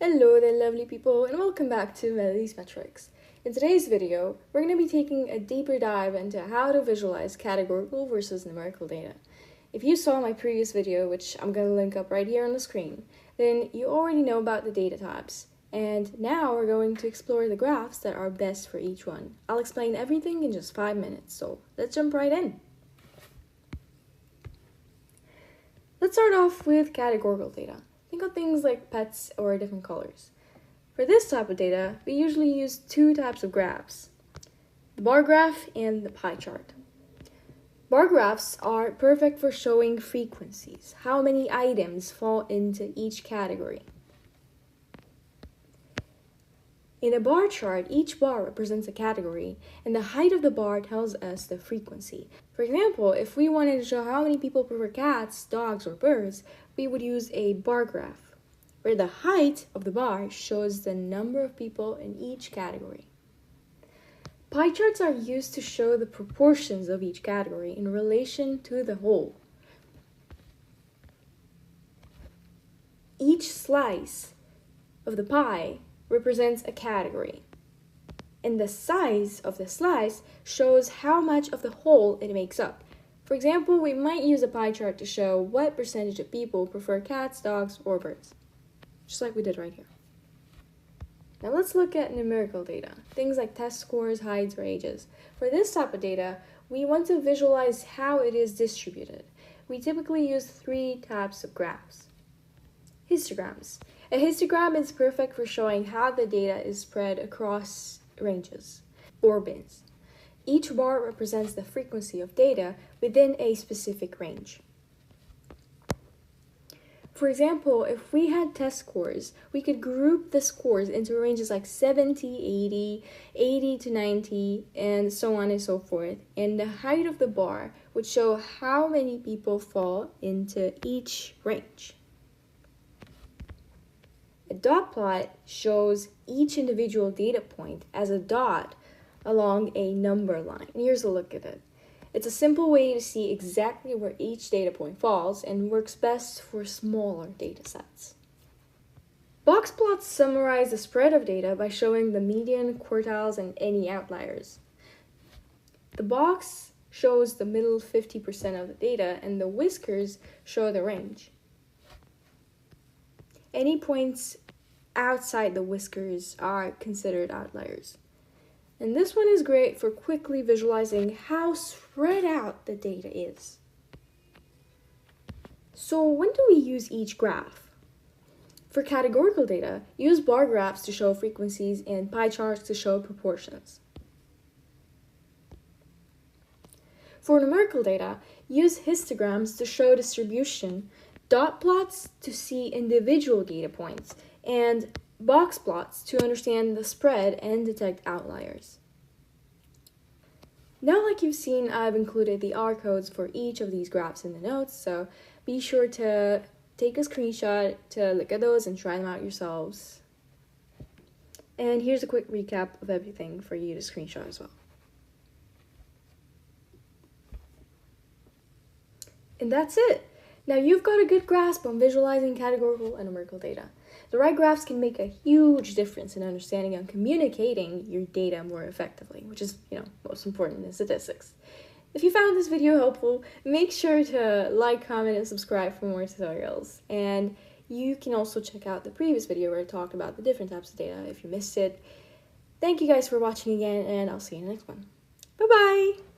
Hello there lovely people, and welcome back to Melody's Metrics. In today's video, we're going to be taking a deeper dive into how to visualize categorical versus numerical data. If you saw my previous video, which I'm going to link up right here on the screen, then you already know about the data types. And now we're going to explore the graphs that are best for each one. I'll explain everything in just 5 minutes, so let's jump right in. Let's start off with categorical data. Think of things like pets or different colors. For this type of data, we usually use two types of graphs, the bar graph and the pie chart. Bar graphs are perfect for showing frequencies, how many items fall into each category. In a bar chart, each bar represents a category, and the height of the bar tells us the frequency. For example, if we wanted to show how many people prefer cats, dogs, or birds, we would use a bar graph, where the height of the bar shows the number of people in each category. Pie charts are used to show the proportions of each category in relation to the whole. Each slice of the pie represents a category, and the size of the slice shows how much of the whole it makes up. For example, we might use a pie chart to show what percentage of people prefer cats, dogs, or birds, just like we did right here. Now let's look at numerical data, things like test scores, heights, or ages. For this type of data, we want to visualize how it is distributed. We typically use three types of graphs. Histograms. A histogram is perfect for showing how the data is spread across ranges, or bins. Each bar represents the frequency of data within a specific range. For example, if we had test scores, we could group the scores into ranges like 70, 80, 80 to 90, and so on and so forth. And the height of the bar would show how many people fall into each range. A dot plot shows each individual data point as a dot along a number line. And here's a look at it. It's a simple way to see exactly where each data point falls and works best for smaller data sets. Box plots summarize the spread of data by showing the median, quartiles, and any outliers. The box shows the middle 50% of the data, and the whiskers show the range. Any points outside the whiskers are considered outliers. And this one is great for quickly visualizing how spread out the data is. So when do we use each graph? For categorical data, use bar graphs to show frequencies and pie charts to show proportions. For numerical data, use histograms to show distribution, dot plots to see individual data points, and box plots to understand the spread and detect outliers. Now, like you've seen, I've included the R codes for each of these graphs in the notes, so be sure to take a screenshot to look at those and try them out yourselves. And here's a quick recap of everything for you to screenshot as well. And that's it! Now you've got a good grasp on visualizing categorical and numerical data. The right graphs can make a huge difference in understanding and communicating your data more effectively, which is, most important in statistics. If you found this video helpful, make sure to like, comment, and subscribe for more tutorials. And you can also check out the previous video where I talked about the different types of data if you missed it. Thank you guys for watching again, and I'll see you in the next one. Bye-bye!